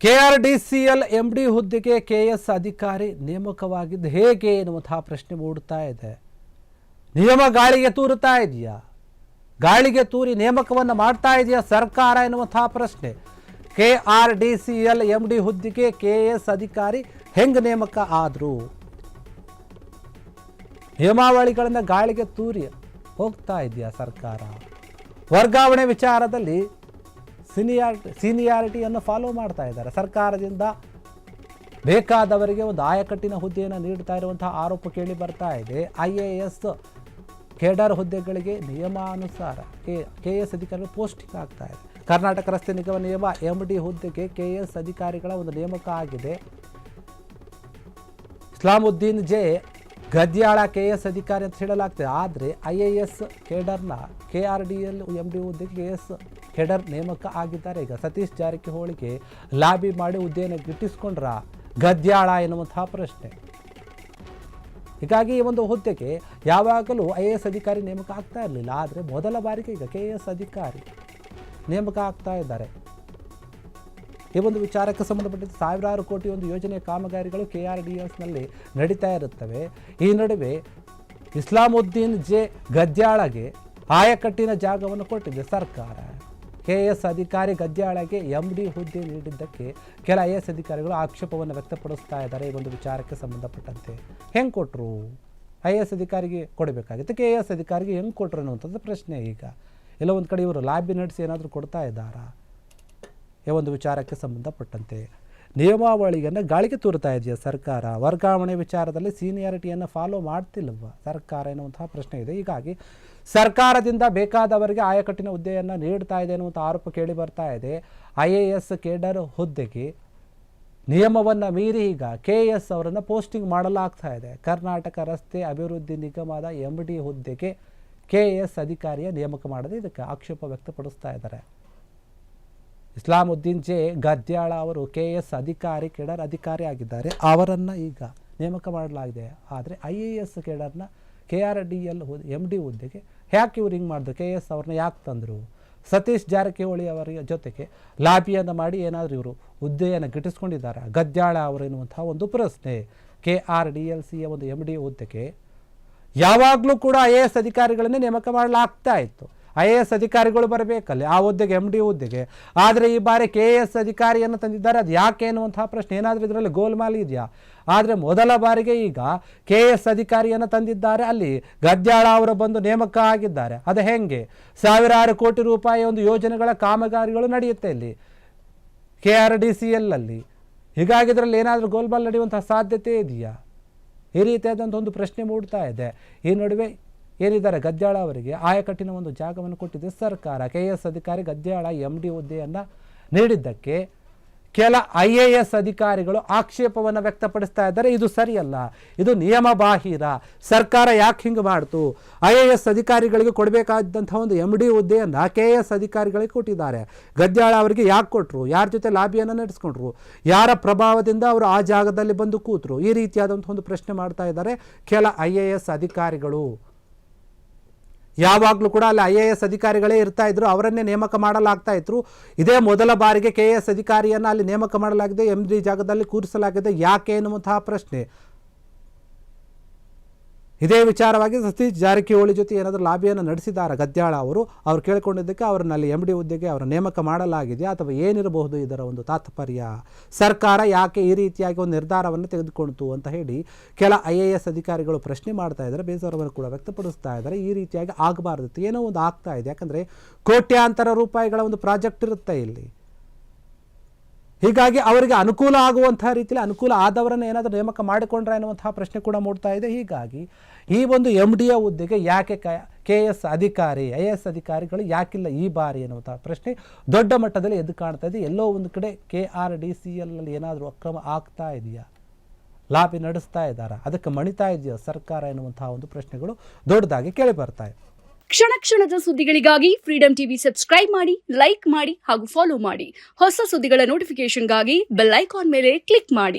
KRDCL MD ಹುದ್ದೆಗೆ KS ಅಧಿಕಾರಿ ನೇಮಕವಾಗಿದ್ದು ಹೇಗೆ ಎನ್ನುವಂತಹ ಪ್ರಶ್ನೆ ಮೂಡುತ್ತಾ ಇದೆ. ನಿಯಮ ಗಾಳಿಗೆ ತೂರುತ್ತಾ ಇದೆಯಾ? ಗಾಳಿಗೆ ತೂರಿ ನೇಮಕವನ್ನು ಮಾಡ್ತಾ ಇದೆಯಾ ಸರ್ಕಾರ ಎನ್ನುವಂತಹ ಪ್ರಶ್ನೆ. KRDCL MD ಹುದ್ದೆಗೆ KS ಅಧಿಕಾರಿ ಹೆಂಗೆ ನೇಮಕ ಆದರು? ನಿಯಮಾವಳಿಗಳನ್ನು ಗಾಳಿಗೆ ತೂರಿ ಹೋಗ್ತಾ ಇದೆಯಾ ಸರ್ಕಾರ? ವರ್ಗಾವಣೆ ವಿಚಾರದಲ್ಲಿ ಸೀನಿಯಾರಿಟಿಯನ್ನು ಫಾಲೋ ಮಾಡ್ತಾ ಇದ್ದಾರೆ. ಸರ್ಕಾರದಿಂದ ಬೇಕಾದವರಿಗೆ ಒಂದು ಆಯಕಟ್ಟಿನ ಹುದ್ದೆಯನ್ನು ನೀಡ್ತಾ ಇರುವಂತಹ ಆರೋಪ ಕೇಳಿ ಬರ್ತಾ ಇದೆ. IAS ಕೇಡರ್ ಹುದ್ದೆಗಳಿಗೆ ನಿಯಮಾನುಸಾರ KS ಅಧಿಕಾರಿಗಳು ಪೋಸ್ಟಿಂಗ್ ಆಗ್ತಾ ಇದೆ. ಕರ್ನಾಟಕ ರಸ್ತೆ ನಿಗಮ ನಿಯಮ MD ಹುದ್ದೆಗೆ KS ಅಧಿಕಾರಿಗಳ ಒಂದು ನೇಮಕ ಆಗಿದೆ. ಇಸ್ಲಾಮುದ್ದೀನ್ ಜೆ ಗದ್ಯಾಳ KS ಅಧಿಕಾರಿ ಅಂತ ಹೇಳಲಾಗ್ತದೆ. ಆದರೆ IAS ಕೇಡರ್ನ KRDL MD ಹುದ್ದೆಗೆ KS ಕೇಡರ್ ನೇಮಕ ಆಗಿದ್ದಾರೆ. ಈಗ ಸತೀಶ್ ಜಾರಕಿಹೊಳಿಗೆ ಲಾಬಿ ಮಾಡಿ ಹುದ್ದೆಯನ್ನು ಗಿಟ್ಟಿಸ್ಕೊಂಡ್ರ ಗದ್ಯಾಳ ಎನ್ನುವಂತಹ ಪ್ರಶ್ನೆ. ಹೀಗಾಗಿ ಈ ಒಂದು ಹುದ್ದೆಗೆ ಯಾವಾಗಲೂ IAS ಅಧಿಕಾರಿ ನೇಮಕ ಆಗ್ತಾ ಇರಲಿಲ್ಲ. ಆದರೆ ಮೊದಲ ಬಾರಿಗೆ ಈಗ KS ಅಧಿಕಾರಿ ನೇಮಕ ಆಗ್ತಾ ಇದ್ದಾರೆ. ಈ ಒಂದು ವಿಚಾರಕ್ಕೆ ಸಂಬಂಧಪಟ್ಟಂತೆ ಸಾವಿರಾರು ಕೋಟಿ ಒಂದು ಯೋಜನೆಯ ಕಾಮಗಾರಿಗಳು KRDSನಲ್ಲಿ ನಡೀತಾ ಇರುತ್ತವೆ. ಈ ನಡುವೆ ಇಸ್ಲಾಮುದ್ದೀನ್ ಜೆ ಗದ್ಯಾಳಗೆ ಆಯಕಟ್ಟಿನ ಜಾಗವನ್ನು ಕೊಟ್ಟಿದೆ ಸರ್ಕಾರ. KS ಅಧಿಕಾರಿ ಗದ್ಯಾಳಗೆ MD ಹುದ್ದೆ ನೀಡಿದ್ದಕ್ಕೆ ಕೆಲ IAS ಅಧಿಕಾರಿಗಳು ಆಕ್ಷೇಪವನ್ನು ವ್ಯಕ್ತಪಡಿಸ್ತಾ ಇದ್ದಾರೆ. ಈ ಒಂದು ವಿಚಾರಕ್ಕೆ ಸಂಬಂಧಪಟ್ಟಂತೆ ಹೆಂಗೆ ಕೊಟ್ಟರು? IAS ಅಧಿಕಾರಿಗೆ ಕೊಡಬೇಕಾಗಿತ್ತು, KS ಅಧಿಕಾರಿಗೆ ಹೆಂಗೆ ಕೊಟ್ಟರು ಅನ್ನುವಂಥದ್ದು ಪ್ರಶ್ನೆ. ಈಗ ಎಲ್ಲ ಒಂದು ಕಡೆ ಇವರು ಲಾಬಿ ನಡೆಸಿ ಏನಾದರೂ ಕೊಡ್ತಾ ಇದ್ದಾರಾ? ಈ ಒಂದು ವಿಚಾರಕ್ಕೆ ಸಂಬಂಧಪಟ್ಟಂತೆ ನಿಯಮಾವಳಿಯನ್ನು ಗಾಳಿಗೆ ತೂರ್ತಾ ಇದೆಯಾ ಸರ್ಕಾರ? ವರ್ಗಾವಣೆ ವಿಚಾರದಲ್ಲಿ ಸೀನಿಯಾರಿಟಿಯನ್ನು ಫಾಲೋ ಮಾಡ್ತಿಲ್ಲವ ಸರ್ಕಾರ ಎನ್ನುವಂತಹ ಪ್ರಶ್ನೆ ಇದೆ. ಹೀಗಾಗಿ ಸರ್ಕಾರದಿಂದ ಬೇಕಾದವರಿಗೆ ಆಯಕಟ್ಟಿನ ಹುದ್ದೆಯನ್ನು ನೀಡ್ತಾ ಇದೆ ಎನ್ನುವಂಥ ಆರೋಪ ಕೇಳಿ ಬರ್ತಾ ಇದೆ. IAS ಕೇಡರ್ ಹುದ್ದೆಗೆ ನಿಯಮವನ್ನು ಮೀರಿ ಈಗ KS ಅವರನ್ನು ಪೋಸ್ಟಿಂಗ್ ಮಾಡಲಾಗ್ತಾ ಇದೆ. ಕರ್ನಾಟಕ ರಸ್ತೆ ಅಭಿವೃದ್ಧಿ ನಿಗಮದ MD ಹುದ್ದೆಗೆ KS ಅಧಿಕಾರಿಯ ನೇಮಕ ಮಾಡದೆ ಇದಕ್ಕೆ ಆಕ್ಷೇಪ ವ್ಯಕ್ತಪಡಿಸ್ತಾ ಇದ್ದಾರೆ. ಇಸ್ಲಾಮುದ್ದೀನ್ ಜೆ ಗದ್ಯಾಳ ಅವರು KS ಅಧಿಕಾರಿ ಕೇಡರ್ ಅಧಿಕಾರಿ ಆಗಿದ್ದಾರೆ. ಅವರನ್ನು ಈಗ ನೇಮಕ ಮಾಡಲಾಗಿದೆ. ಆದರೆ IAS ಕೇಡರ್ನ KRDL MD ಹುದ್ದೆಗೆ ಯಾಕೆ ಇವ್ರು ಹಿಂಗೆ ಮಾಡಿದ್ರು? KS ಅವ್ರನ್ನ ಯಾಕೆ ತಂದರು? ಸತೀಶ್ ಜಾರಕಿಹೊಳಿ ಅವರ ಜೊತೆಗೆ ಲಾಬಿಯನ್ನು ಮಾಡಿ ಏನಾದರೂ ಇವರು ಹುದ್ದೆಯನ್ನು ಗಿಟ್ಟಿಸ್ಕೊಂಡಿದ್ದಾರೆ ಗದ್ಯಾಳ ಅವರು ಎನ್ನುವಂಥ ಒಂದು ಪ್ರಶ್ನೆ. KRDLCಯ ಒಂದು MD ಹುದ್ದೆಗೆ ಯಾವಾಗಲೂ ಕೂಡ IAS ಅಧಿಕಾರಿಗಳನ್ನೇ ನೇಮಕ ಮಾಡಲಾಗ್ತಾ ಇತ್ತು. IAS ಅಧಿಕಾರಿಗಳು ಬರಬೇಕಲ್ಲ ಆ ಹುದ್ದೆಗೆ MD ಹುದ್ದೆಗೆ. ಆದರೆ ಈ ಬಾರಿ KS ಅಧಿಕಾರಿಯನ್ನು ತಂದಿದ್ದಾರೆ. ಅದು ಯಾಕೆ ಅನ್ನುವಂತಹ ಪ್ರಶ್ನೆ. ಏನಾದರೂ ಇದರಲ್ಲಿ ಗೋಲ್ಮಾಲ್ ಇದೆಯಾ? ಆದರೆ ಮೊದಲ ಬಾರಿಗೆ ಈಗ KS ಅಧಿಕಾರಿಯನ್ನು ತಂದಿದ್ದಾರೆ. ಅಲ್ಲಿ ಗದ್ಯಾಳ ಅವರು ಬಂದು ನೇಮಕ ಆಗಿದ್ದಾರೆ. ಅದು ಹೆಂಗೆ? ಸಾವಿರಾರು ಕೋಟಿ ರೂಪಾಯಿ ಒಂದು ಯೋಜನೆಗಳ ಕಾಮಗಾರಿಗಳು ನಡೆಯುತ್ತೆ ಇಲ್ಲಿ KRDCL ಅಲ್ಲಿ. ಹೀಗಾಗಿ ಇದರಲ್ಲಿ ಏನಾದರೂ ಗೋಲ್ಮಾಲ್ ನಡೆಯುವಂತಹ ಸಾಧ್ಯತೆ ಇದೆಯಾ? ಈ ರೀತಿಯಾದಂಥ ಒಂದು ಪ್ರಶ್ನೆ ಮೂಡ್ತಾ ಇದೆ. ಈ ನಡುವೆ ಏನಿದ್ದಾರೆ ಗದ್ಯಾಳ ಅವರಿಗೆ ಆಯಕಟ್ಟಿನ ಒಂದು ಜಾಗವನ್ನು ಕೊಟ್ಟಿದೆ ಸರ್ಕಾರ. KS ಅಧಿಕಾರಿ ಗದ್ಯಾಳ MD ಹುದ್ದೆಯನ್ನು ನೀಡಿದ್ದಕ್ಕೆ ಕೆಲ IAS ಅಧಿಕಾರಿಗಳು ಆಕ್ಷೇಪವನ್ನು ವ್ಯಕ್ತಪಡಿಸ್ತಾ ಇದ್ದಾರೆ. ಇದು ಸರಿಯಲ್ಲ, ಇದು ನಿಯಮ ಬಾಹಿರ, ಸರ್ಕಾರ ಯಾಕೆ ಹಿಂಗೆ ಮಾಡ್ತು? IAS ಅಧಿಕಾರಿಗಳಿಗೆ ಕೊಡಬೇಕಾದಂಥ ಒಂದು MD ಹುದ್ದೆಯನ್ನು KS ಅಧಿಕಾರಿಗಳಿಗೆ ಕೊಟ್ಟಿದ್ದಾರೆ. ಗದ್ಯಾಳ ಅವರಿಗೆ ಯಾಕೆ ಕೊಟ್ಟರು? ಯಾರ ಜೊತೆ ಲಾಬಿಯನ್ನು ನಡೆಸ್ಕೊಂಡ್ರು? ಯಾರ ಪ್ರಭಾವದಿಂದ ಅವರು ಆ ಜಾಗದಲ್ಲಿ ಬಂದು ಕೂತರು? ಈ ರೀತಿಯಾದಂಥ ಒಂದು ಪ್ರಶ್ನೆ ಮಾಡ್ತಾ ಇದ್ದಾರೆ ಕೆಲ IAS ಅಧಿಕಾರಿಗಳು. ಯಾವಾಗಲೂ ಕೂಡ ಅಲ್ಲಿ IAS ಅಧಿಕಾರಿಗಳೇ ಇರ್ತಾ ಇದ್ರು, ಅವರನ್ನೇ ನೇಮಕ ಮಾಡಲಾಗ್ತಾ ಇದ್ರು. ಇದೇ ಮೊದಲ ಬಾರಿಗೆ KS ಅಧಿಕಾರಿಯನ್ನು ಅಲ್ಲಿ ನೇಮಕ ಮಾಡಲಾಗಿದೆ, MD ಜಾಗದಲ್ಲಿ ಕೂರಿಸಲಾಗಿದೆ. ಯಾಕೆ ಎನ್ನುವಂತಹ ಪ್ರಶ್ನೆ. ಇದೇ ವಿಚಾರವಾಗಿ ಸತೀಶ್ ಜಾರಕಿಹೊಳಿ ಜೊತೆ ಏನಾದರೂ ಲಾಬಿಯನ್ನು ನಡೆಸಿದ್ದಾರೆ ಗದ್ಯಾಳ ಅವರು. ಅವ್ರು ಕೇಳಿಕೊಂಡಿದ್ದಕ್ಕೆ ಅವರನ್ನಲ್ಲಿ MD ಹುದ್ದೆಗೆ ಅವರ ನೇಮಕ ಮಾಡಲಾಗಿದೆಯಾ ಅಥವಾ ಏನಿರಬಹುದು ಇದರ ಒಂದು ತಾತ್ಪರ್ಯ? ಸರ್ಕಾರ ಯಾಕೆ ಈ ರೀತಿಯಾಗಿ ಒಂದು ನಿರ್ಧಾರವನ್ನು ತೆಗೆದುಕೊಂಡಿತು ಅಂತ ಹೇಳಿ ಕೆಲ IAS ಅಧಿಕಾರಿಗಳು ಪ್ರಶ್ನೆ ಮಾಡ್ತಾ ಇದ್ದಾರೆ, ಬೇಸರವನ್ನು ಕೂಡ ವ್ಯಕ್ತಪಡಿಸ್ತಾ ಇದ್ದಾರೆ. ಈ ರೀತಿಯಾಗಿ ಆಗಬಾರ್ದಿತ್ತು, ಏನೋ ಒಂದು ಆಗ್ತಾ ಇದೆ. ಯಾಕಂದರೆ ಕೋಟ್ಯಾಂತರ ರೂಪಾಯಿಗಳ ಒಂದು ಪ್ರಾಜೆಕ್ಟ್ ಇರುತ್ತೆ ಇಲ್ಲಿ. ಹೀಗಾಗಿ ಅವರಿಗೆ ಅನುಕೂಲ ಆಗುವಂತಹ ರೀತಿಯಲ್ಲಿ ಅನುಕೂಲ ಆದವರನ್ನು ಏನಾದರೂ ನೇಮಕ ಮಾಡಿಕೊಂಡ್ರೆ ಎನ್ನುವಂತಹ ಪ್ರಶ್ನೆ ಕೂಡ ಮೂಡ್ತಾ ಇದೆ. ಹೀಗಾಗಿ ಈ ಒಂದು MDಯ ಹುದ್ದೆಗೆ ಯಾಕೆ KS ಅಧಿಕಾರಿ IAS ಅಧಿಕಾರಿಗಳು ಯಾಕಿಲ್ಲ ಈ ಬಾರಿ ಎನ್ನುವಂತಹ ಪ್ರಶ್ನೆ ದೊಡ್ಡ ಮಟ್ಟದಲ್ಲಿ ಎದ್ದು ಕಾಣ್ತಾ ಇದೆ. ಎಲ್ಲೋ ಒಂದು ಕಡೆ KRDCL ಏನಾದರೂ ಅಕ್ರಮ ಆಗ್ತಾ ಇದೆಯಾ? ಲಾಬಿ ನಡೆಸ್ತಾ ಇದ್ದಾರಾ? ಅದಕ್ಕೆ ಮಣಿತಾ ಇದೆಯಾ ಸರ್ಕಾರ ಎನ್ನುವಂತಹ ಒಂದು ಪ್ರಶ್ನೆಗಳು ದೊಡ್ಡದಾಗಿ ಕೇಳಿ ಬರ್ತಾ ಇದೆ. ಕ್ಷಣ ಕ್ಷಣದ ಸುದ್ದಿಗಳಿಗಾಗಿ ಫ್ರೀಡಂ ಟಿವಿ ಸಬ್ಸ್ಕ್ರೈಬ್ ಮಾಡಿ, ಲೈಕ್ ಮಾಡಿ ಹಾಗೂ ಫಾಲೋ ಮಾಡಿ. ಹೊಸ ಸುದ್ದಿಗಳ ನೋಟಿಫಿಕೇಶನ್ಗಾಗಿ ಬೆಲ್ ಐಕಾನ್ ಮೇಲೆ ಕ್ಲಿಕ್ ಮಾಡಿ.